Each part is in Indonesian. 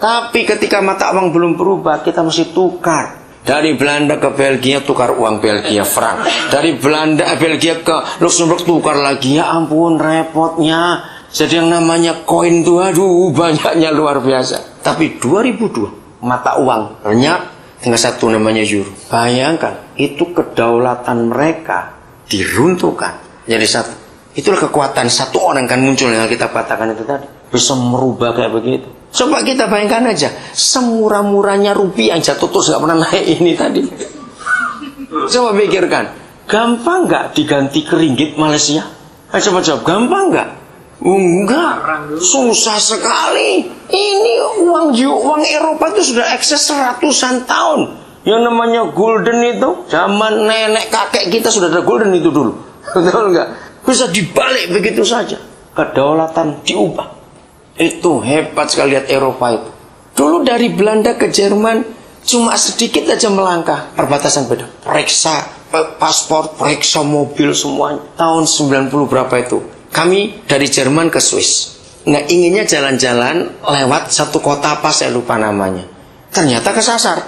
Tapi ketika mata uang belum berubah, kita mesti tukar. Dari Belanda ke Belgia tukar uang Belgia frank. Dari Belgia ke Luxembourg tukar lagi. Ya ampun repotnya. Jadi yang namanya koin itu aduh banyaknya luar biasa. Tapi 2002 mata uang lenyap dengan satu namanya euro. Bayangkan itu kedaulatan mereka diruntuhkan jadi satu. Itulah kekuatan satu orang kan muncul yang kita katakan itu tadi. Bisa merubah kayak begitu. Coba kita bayangkan aja, semurah-murahnya rupiah yang jatuh terus gak pernah naik ini tadi. Coba pikirkan, gampang gak diganti ke ringgit Malaysia? Coba jawab, gampang gak? Enggak, susah sekali. Ini uang Eropa itu sudah eksis ratusan tahun. Yang namanya golden itu, zaman nenek kakek kita sudah ada golden itu dulu. Betul enggak? Bisa dibalik begitu saja. Kedaulatan diubah. Itu hebat sekali lihat Eropa itu. Dulu dari Belanda ke Jerman cuma sedikit aja melangkah, perbatasan beda. Periksa paspor, periksa mobil semuanya. Tahun 90 berapa itu? Kami dari Jerman ke Swiss. Nah inginnya jalan-jalan lewat satu kota apa saya lupa namanya. Ternyata kesasar.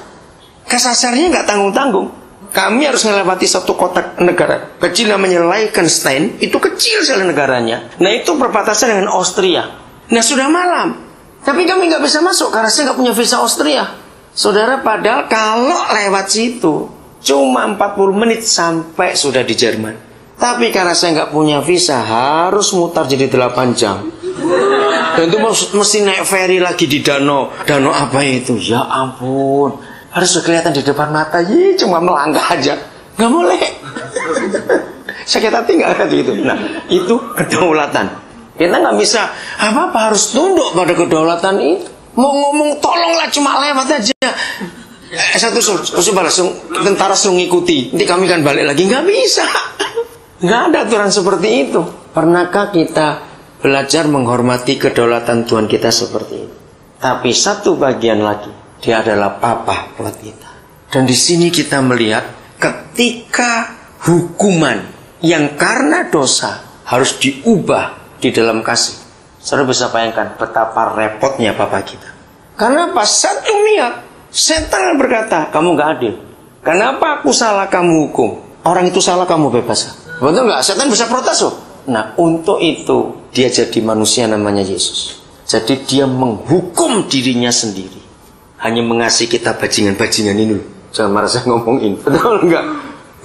Kesasarnya nggak tanggung-tanggung. Kami harus melewati satu kota negara kecil namanya Liechtenstein. Itu kecil sekali negaranya. Nah itu perbatasan dengan Austria. Nah sudah malam, tapi kami nggak bisa masuk karena saya nggak punya visa Austria. Saudara, padahal kalau lewat situ cuma 40 menit sampai sudah di Jerman. Tapi karena saya nggak punya visa harus mutar jadi 8 jam. Dan itu mesti naik ferry lagi di danau apa itu? Ya ampun, harus kelihatan di depan mata. Cuma melangkah aja, nggak boleh. Sakit hati nggak kayak gitu. Nah itu kedaulatan. Kita nggak bisa apa-apa, harus tunduk pada kedaulatan itu. Mau ngomong tolonglah cuma lewat aja. Satu coba langsung tentara suruh ngikuti. Nanti kami kan balik lagi, nggak bisa. Nggak ada aturan seperti itu. Pernahkah kita belajar menghormati kedaulatan Tuhan kita seperti itu? Tapi satu bagian lagi, dia adalah Papa buat kita. Dan di sini kita melihat ketika hukuman yang karena dosa harus diubah di dalam kasih. Saudara bisa bayangkan betapa repotnya Papa kita. Karena pas satu niat, setan berkata, kamu gak adil. Kenapa aku salah kamu hukum? Orang itu salah kamu bebas. Betul gak? Setan bisa protes loh. Nah untuk itu dia jadi manusia namanya Yesus. Jadi dia menghukum dirinya sendiri. Hanya mengasihi kita bajingan-bajingan ini loh. Jangan marah saya ngomongin. Betul gak?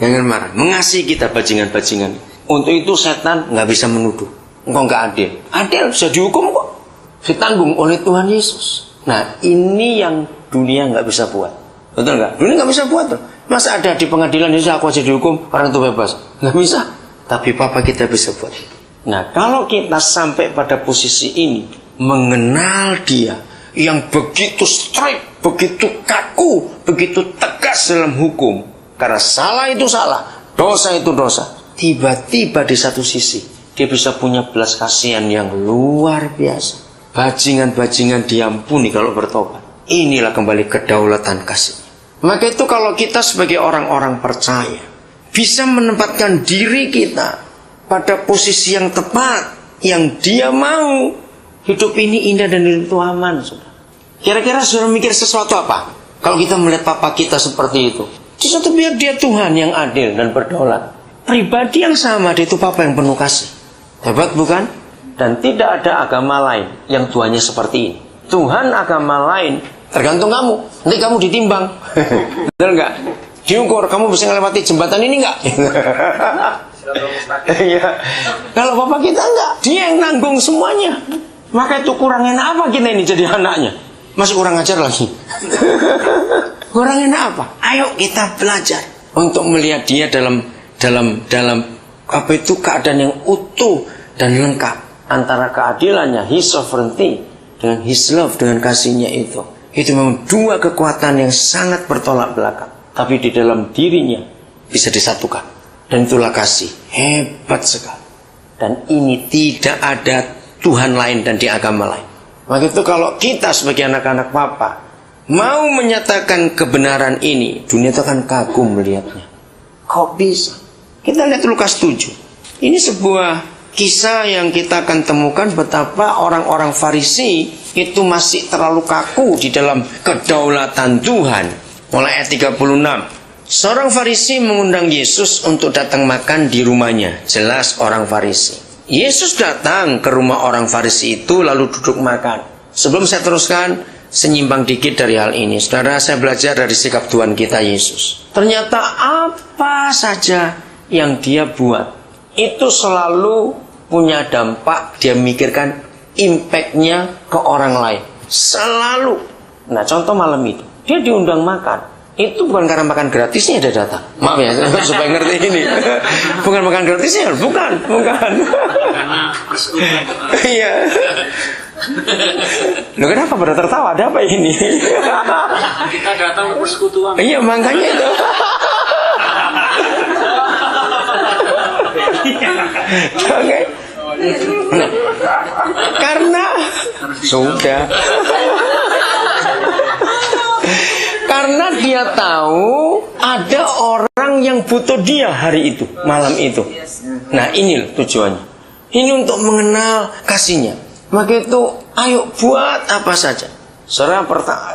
Jangan marah. Mengasihi kita bajingan-bajingan. Untuk itu setan gak bisa menuduh. Engkau nggak adil. Adil bisa dihukum kok. Ditanggung oleh Tuhan Yesus. Nah ini yang dunia nggak bisa buat. Betul nggak? Dunia nggak bisa buat tuh. Masa ada di pengadilan Yesus aku aja dihukum, orang itu bebas? Nggak bisa. Tapi Papa kita bisa buat. Nah kalau kita sampai pada posisi ini, mengenal Dia yang begitu strict, begitu kaku, begitu tegas dalam hukum. Karena salah itu salah, dosa itu dosa. Tiba-tiba di satu sisi dia bisa punya belas kasihan yang luar biasa. Bajingan-bajingan diampuni kalau bertobat. Inilah kembali kedaulatan kasihnya. Maka itu kalau kita sebagai orang-orang percaya bisa menempatkan diri kita pada posisi yang tepat, yang Dia mau, hidup ini indah dan hidup itu aman. Kira-kira sudah mikir sesuatu apa? Kalau kita melihat Papa kita seperti itu, di satu pihak Dia Tuhan yang adil dan berdaulat. Pribadi yang sama, Dia itu Papa yang penuh kasih. Hebat bukan? Dan tidak ada agama lain yang Tuhannya seperti ini. Tuhan agama lain tergantung kamu. Nanti kamu ditimbang. Betul nggak? Diukur, kamu bisa melewati jembatan ini nggak? Kalau Papa kita nggak, Dia yang nanggung semuanya. Maka itu kurang enak apa kita ini jadi anaknya? Masih kurang ajar lagi. Kurang enak apa? Ayo kita belajar untuk melihat Dia dalam apa itu keadaan yang utuh dan lengkap antara keadilannya, His sovereignty dengan His love, dengan kasihnya itu memang dua kekuatan yang sangat bertolak belakang, tapi di dalam dirinya bisa disatukan, dan itulah kasih. Hebat sekali. Dan ini tidak ada Tuhan lain dan di agama lain. Maka itu kalau kita sebagai anak-anak Papa mau menyatakan kebenaran ini, dunia itu akan kagum melihatnya. Kok bisa? Kita lihat Lukas 7. Ini sebuah kisah yang kita akan temukan betapa orang-orang Farisi itu masih terlalu kaku di dalam kedaulatan Tuhan. Mulai ayat 36. Seorang Farisi mengundang Yesus untuk datang makan di rumahnya. Jelas orang Farisi. Yesus datang ke rumah orang Farisi itu lalu duduk makan. Sebelum saya teruskan, senyimpang dikit dari hal ini. Saudara, saya belajar dari sikap Tuhan kita Yesus. Ternyata apa saja yang dia buat itu selalu punya dampak. Dia mikirkan impact-nya ke orang lain. Selalu. Nah, contoh malam itu, dia diundang makan. Itu bukan karena makan gratisnya dia datang. Maaf ya, supaya ngerti ini. Bukan makan gratisnya, bukan. Iya. Loh, kenapa pada tertawa? Ada apa ini? Kita datang untuk persekutuan. Iya, makanya itu. Oke. Nah, karena sudah. Karena dia tahu ada orang yang butuh dia hari itu, malam itu. Nah, ini tujuannya. Ini untuk mengenal kasihnya. Maka itu, ayo buat apa saja. Saudara,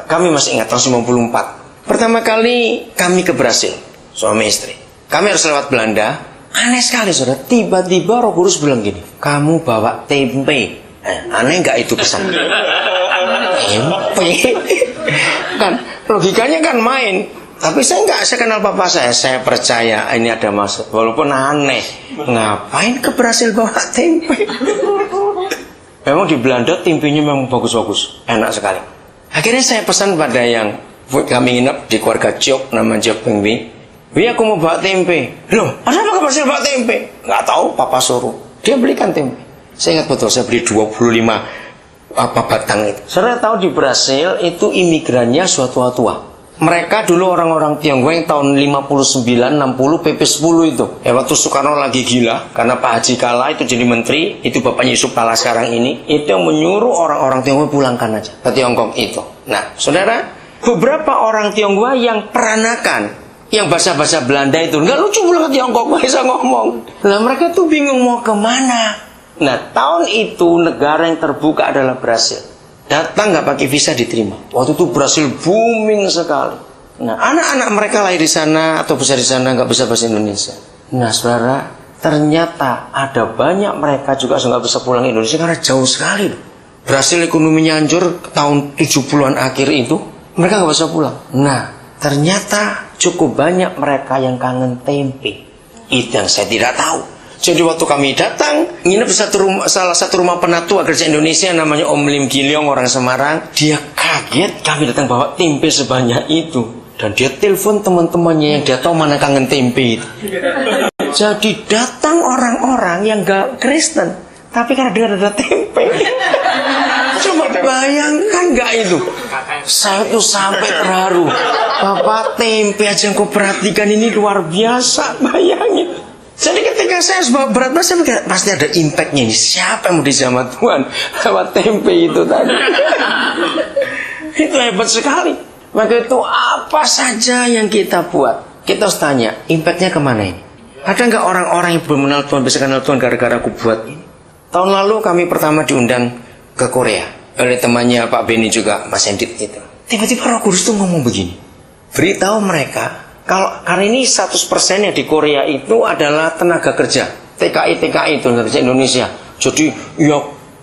kami masih ingat tahun 94. Pertama kali kami ke Brasil, suami istri. Kami harus lewat Belanda. Aneh sekali, saudara. Tiba-tiba Roh Kudus bilang gini, kamu bawa tempe. Aneh nggak itu pesan? Tempe. Kan logikanya kan main. Tapi saya kenal papa saya percaya ini ada maksud. Walaupun aneh, ngapain ke Brasil bawa tempe? Memang di Belanda tempenya memang bagus-bagus, enak sekali. Akhirnya saya pesan pada yang kami nginep di keluarga Jok, nama Jok Pengwi. Aku mau bawa tempe. Loh, kenapa ke Brasil bawa tempe? Nggak tahu, papa suruh. Dia belikan tempe. Saya ingat betul, saya beli 25 batang itu. Saya tahu di Brasil itu imigrannya suatu tua. Mereka dulu orang-orang Tionghoa yang tahun 59-60 PP10 itu. Waktu Soekarno lagi gila karena Pak Haji Kala itu jadi menteri, itu bapaknya Yusuf Kala sekarang ini, itu yang menyuruh orang-orang Tionghoa pulangkan aja ke Tiongkok itu. Nah, saudara, beberapa orang Tionghoa yang peranakan, yang bahasa-bahasa Belanda itu nggak lucu pulang ke Tiongkok, bisa ngomong. Nah, mereka tuh bingung mau kemana. Nah, tahun itu negara yang terbuka adalah Brasil. Datang nggak pakai visa diterima. Waktu itu Brasil booming sekali. Nah, anak-anak mereka lahir di sana atau besar di sana nggak bisa bahasa Indonesia. Nah, saudara, ternyata ada banyak mereka juga nggak bisa pulang ke Indonesia karena jauh sekali. Brasil ekonominya hancur tahun 70-an akhir itu, mereka nggak bisa pulang. Nah, ternyata cukup banyak mereka yang kangen tempe. Itu yang saya tidak tahu. Jadi waktu kami datang, nginep salah satu rumah penatua kerja Indonesia namanya Om Lim Giliong, orang Semarang. Dia kaget kami datang bawa tempe sebanyak itu. Dan dia telepon teman-temannya yang dia tahu mana kangen tempe itu. Jadi datang orang-orang yang gak Kristen, tapi karena dia ada tempe. Coba bayangkan gak itu? Saya tuh sampai terharu. Bapak, tempe aja yang kau perhatikan ini luar biasa, bayangin. Jadi ketika saya bawa berat, saya pikir pasti ada impactnya ini. Siapa yang mau dijamah Tuhan lewat tempe itu tadi? Itu hebat sekali. Maka itu apa saja yang kita buat, kita harus tanya, impactnya kemana ini? Ada nggak orang-orang yang belum mengenal Tuhan bisa kenal Tuhan gara-gara aku buat ini? Tahun lalu kami pertama diundang ke Korea oleh temannya Pak Beni juga, Mas Hendit itu. Tiba-tiba Roh Kudus tuh ngomong begini, beritahu mereka. Karena ini 100% ya di Korea itu adalah tenaga kerja TKI itu dari Indonesia. Jadi ya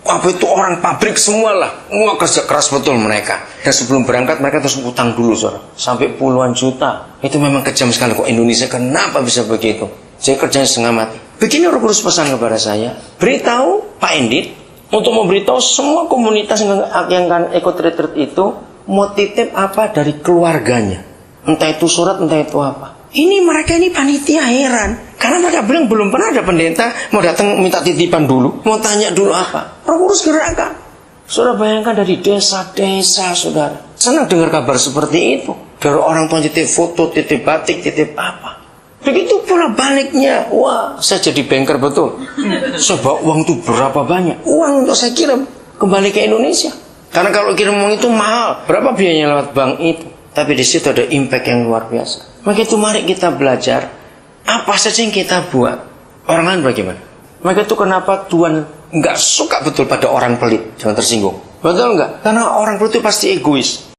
apa itu orang pabrik semua lah. Wah, kerja keras betul mereka. Dan sebelum berangkat mereka terus utang dulu, saudara, sampai puluhan juta. Itu memang kejam sekali kok Indonesia. Kenapa bisa begitu? Saya kerjanya setengah mati. Begini Roh Kudus pesan kepada saya, beritahu Pak Endit untuk memberitahu semua komunitas yang akan ikut retreat itu mau titip apa dari keluarganya. Entah itu surat, entah itu apa. Ini mereka ini panitia heran. Karena mereka bilang belum pernah ada pendeta mau datang minta titipan dulu. Mau tanya dulu apa. Roh Kudus gerakkan. Saudara bayangkan dari desa-desa, saudara. Senang dengar kabar seperti itu. Dari orang tua titip foto, titip batik, titip apa. Begitu pula baliknya. Wah, saya jadi banker betul. Sebab uang itu berapa banyak. Uang untuk saya kirim kembali ke Indonesia. Karena kalau kirim uang itu mahal. Berapa biayanya lewat bank itu. Tapi di situ ada impact yang luar biasa. Maka itu mari kita belajar apa saja yang kita buat. Orang lain bagaimana? Maka itu kenapa Tuhan nggak suka betul pada orang pelit. Jangan tersinggung. Betul nggak? Karena orang itu pasti egois.